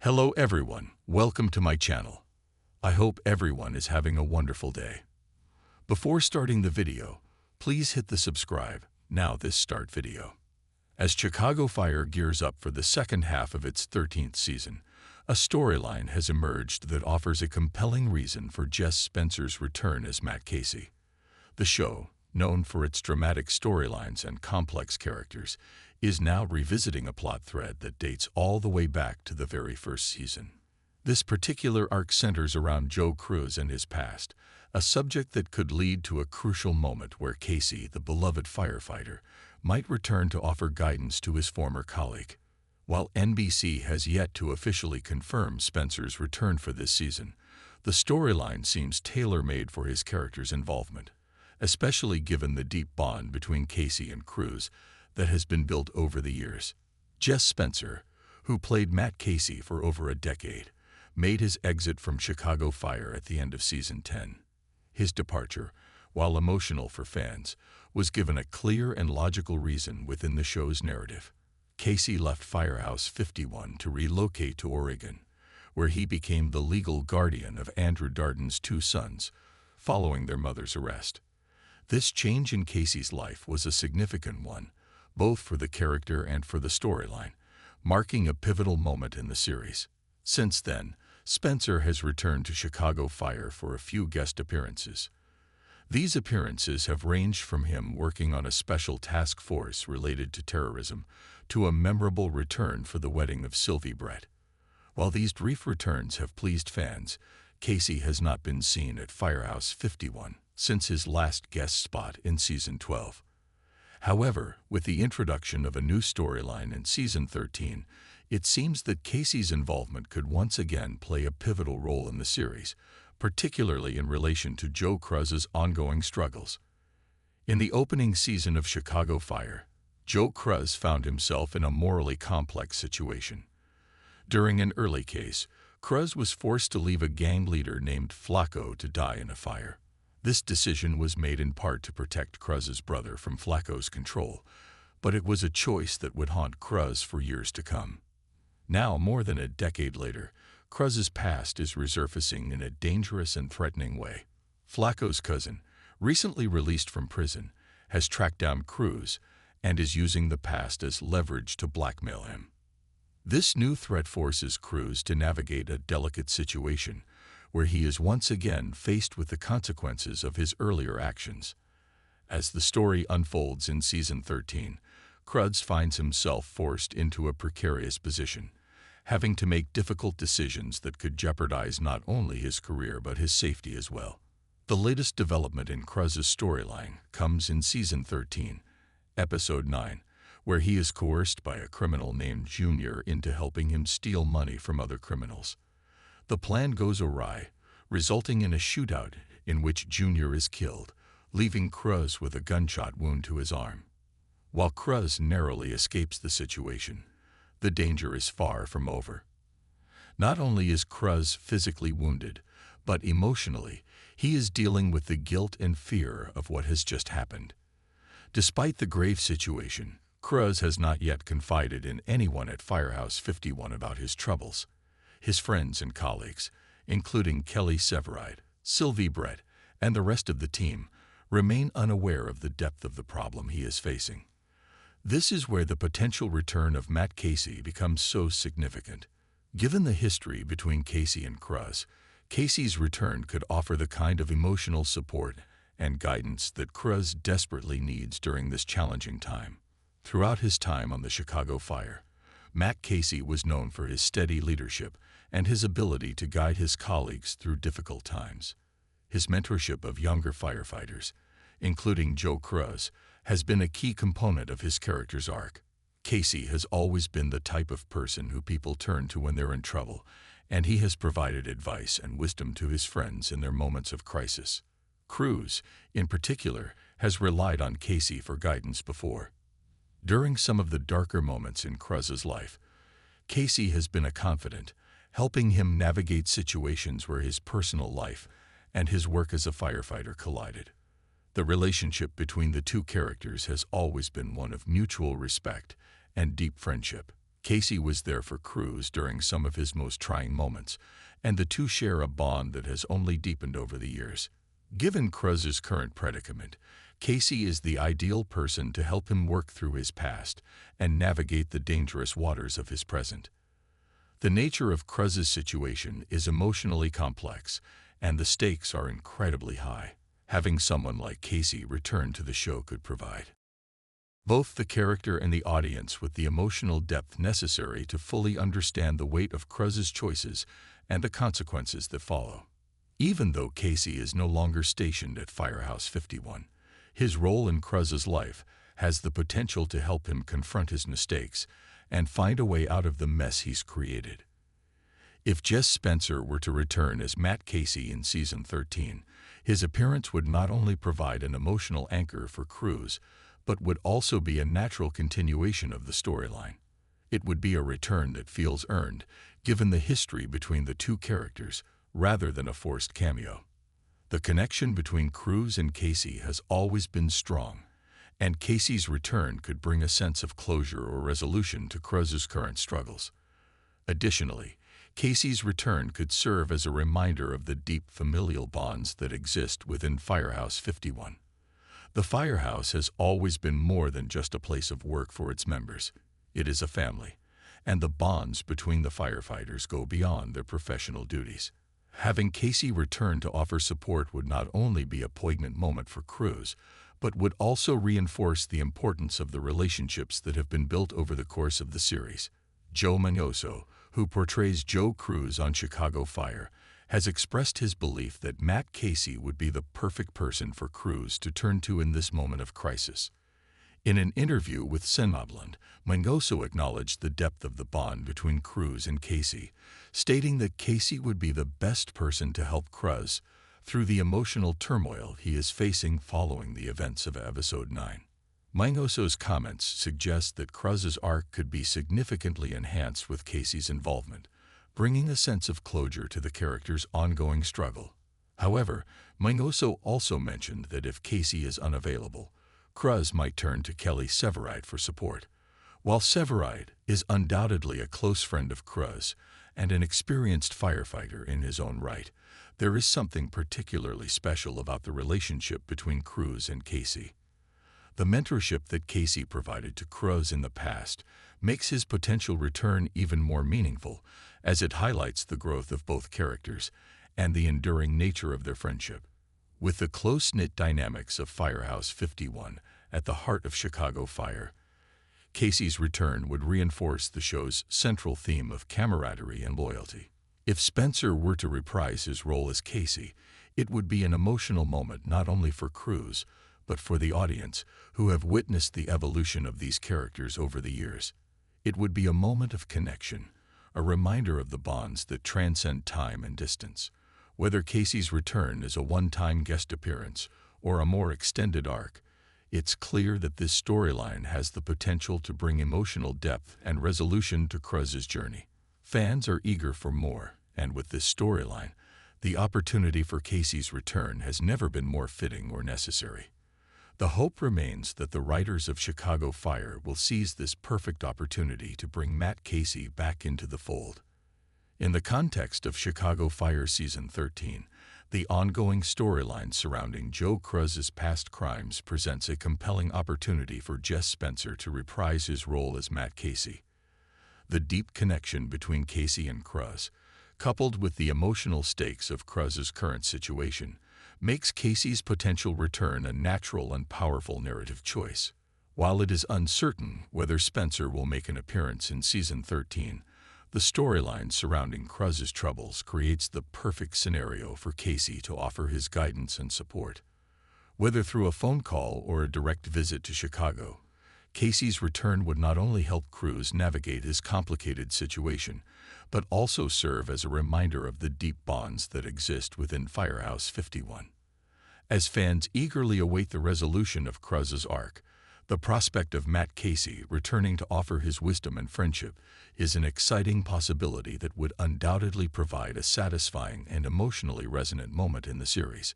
Hello everyone, welcome to my channel. I hope everyone is having a wonderful day. Before starting the video, please hit the subscribe, now this start video. As Chicago Fire gears up for the second half of its 13th season, a storyline has emerged that offers a compelling reason for Jess Spencer's return as Matt Casey. The show, known for its dramatic storylines and complex characters, is now revisiting a plot thread that dates all the way back to the very first season. This particular arc centers around Joe Cruz and his past, a subject that could lead to a crucial moment where Casey, the beloved firefighter, might return to offer guidance to his former colleague. While NBC has yet to officially confirm Spencer's return for this season, the storyline seems tailor-made for his character's involvement, especially given the deep bond between Casey and Cruz that has been built over the years. Jess Spencer, who played Matt Casey for over a decade, made his exit from Chicago Fire at the end of Season 10. His departure, while emotional for fans, was given a clear and logical reason within the show's narrative. Casey left Firehouse 51 to relocate to Oregon, where he became the legal guardian of Andrew Darden's two sons, following their mother's arrest. This change in Casey's life was a significant one, both for the character and for the storyline, marking a pivotal moment in the series. Since then, Spencer has returned to Chicago Fire for a few guest appearances. These appearances have ranged from him working on a special task force related to terrorism to a memorable return for the wedding of Sylvie Brett. While these brief returns have pleased fans, Casey has not been seen at Firehouse 51 since his last guest spot in Season 12. However, with the introduction of a new storyline in Season 13, it seems that Casey's involvement could once again play a pivotal role in the series, particularly in relation to Joe Cruz's ongoing struggles. In the opening season of Chicago Fire, Joe Cruz found himself in a morally complex situation. During an early case, Cruz was forced to leave a gang leader named Flacco to die in a fire. This decision was made in part to protect Cruz's brother from Flacco's control, but it was a choice that would haunt Cruz for years to come. Now, more than a decade later, Cruz's past is resurfacing in a dangerous and threatening way. Flacco's cousin, recently released from prison, has tracked down Cruz and is using the past as leverage to blackmail him. This new threat forces Cruz to navigate a delicate situation where he is once again faced with the consequences of his earlier actions. As the story unfolds in Season 13, Cruz finds himself forced into a precarious position, having to make difficult decisions that could jeopardize not only his career but his safety as well. The latest development in Cruz's storyline comes in Season 13, Episode 9, where he is coerced by a criminal named Junior into helping him steal money from other criminals. The plan goes awry, resulting in a shootout in which Junior is killed, leaving Cruz with a gunshot wound to his arm. While Cruz narrowly escapes the situation, the danger is far from over. Not only is Cruz physically wounded, but emotionally, he is dealing with the guilt and fear of what has just happened. Despite the grave situation, Cruz has not yet confided in anyone at Firehouse 51 about his troubles. His friends and colleagues, including Kelly Severide, Sylvie Brett, and the rest of the team, remain unaware of the depth of the problem he is facing. This is where the potential return of Matt Casey becomes so significant. Given the history between Casey and Cruz, Casey's return could offer the kind of emotional support and guidance that Cruz desperately needs during this challenging time. Throughout his time on the Chicago Fire, Matt Casey was known for his steady leadership and his ability to guide his colleagues through difficult times. His mentorship of younger firefighters, including Joe Cruz, has been a key component of his character's arc. Casey has always been the type of person who people turn to when they're in trouble, and he has provided advice and wisdom to his friends in their moments of crisis. Cruz, in particular, has relied on Casey for guidance before. During some of the darker moments in Cruz's life, Casey has been a confidant, helping him navigate situations where his personal life and his work as a firefighter collided. The relationship between the two characters has always been one of mutual respect and deep friendship. Casey was there for Cruz during some of his most trying moments, and the two share a bond that has only deepened over the years. Given Cruz's current predicament, Casey is the ideal person to help him work through his past and navigate the dangerous waters of his present. The nature of Cruz's situation is emotionally complex, and the stakes are incredibly high. Having someone like Casey return to the show could provide both the character and the audience with the emotional depth necessary to fully understand the weight of Cruz's choices and the consequences that follow. Even though Casey is no longer stationed at Firehouse 51, his role in Cruz's life has the potential to help him confront his mistakes and find a way out of the mess he's created. If Jess Spencer were to return as Matt Casey in Season 13, his appearance would not only provide an emotional anchor for Cruz, but would also be a natural continuation of the storyline. It would be a return that feels earned, given the history between the two characters, rather than a forced cameo. The connection between Cruz and Casey has always been strong, and Casey's return could bring a sense of closure or resolution to Cruz's current struggles. Additionally, Casey's return could serve as a reminder of the deep familial bonds that exist within Firehouse 51. The Firehouse has always been more than just a place of work for its members. It is a family, and the bonds between the firefighters go beyond their professional duties. Having Casey return to offer support would not only be a poignant moment for Cruz, but would also reinforce the importance of the relationships that have been built over the course of the series. Joe Mangioso, who portrays Joe Cruz on Chicago Fire, has expressed his belief that Matt Casey would be the perfect person for Cruz to turn to in this moment of crisis. In an interview with Senmobland, Mangioso acknowledged the depth of the bond between Cruz and Casey, stating that Casey would be the best person to help Cruz through the emotional turmoil he is facing following the events of Episode 9. Mangioso's comments suggest that Cruz's arc could be significantly enhanced with Casey's involvement, bringing a sense of closure to the character's ongoing struggle. However, Mangioso also mentioned that if Casey is unavailable, Cruz might turn to Kelly Severide for support. While Severide is undoubtedly a close friend of Cruz and an experienced firefighter in his own right, there is something particularly special about the relationship between Cruz and Casey. The mentorship that Casey provided to Cruz in the past makes his potential return even more meaningful, as it highlights the growth of both characters and the enduring nature of their friendship. With the close-knit dynamics of Firehouse 51 at the heart of Chicago Fire, Casey's return would reinforce the show's central theme of camaraderie and loyalty. If Spencer were to reprise his role as Casey, it would be an emotional moment not only for Cruz, but for the audience, who have witnessed the evolution of these characters over the years. It would be a moment of connection, a reminder of the bonds that transcend time and distance. Whether Casey's return is a one-time guest appearance or a more extended arc, it's clear that this storyline has the potential to bring emotional depth and resolution to Cruz's journey. Fans are eager for more, and with this storyline, the opportunity for Casey's return has never been more fitting or necessary. The hope remains that the writers of Chicago Fire will seize this perfect opportunity to bring Matt Casey back into the fold. In the context of Chicago Fire Season 13, the ongoing storyline surrounding Joe Cruz's past crimes presents a compelling opportunity for Jess Spencer to reprise his role as Matt Casey. The deep connection between Casey and Cruz, coupled with the emotional stakes of Cruz's current situation, makes Casey's potential return a natural and powerful narrative choice. While it is uncertain whether Spencer will make an appearance in Season 13, the storyline surrounding Cruz's troubles creates the perfect scenario for Casey to offer his guidance and support. Whether through a phone call or a direct visit to Chicago, Casey's return would not only help Cruz navigate his complicated situation, but also serve as a reminder of the deep bonds that exist within Firehouse 51. As fans eagerly await the resolution of Cruz's arc, the prospect of Matt Casey returning to offer his wisdom and friendship is an exciting possibility that would undoubtedly provide a satisfying and emotionally resonant moment in the series.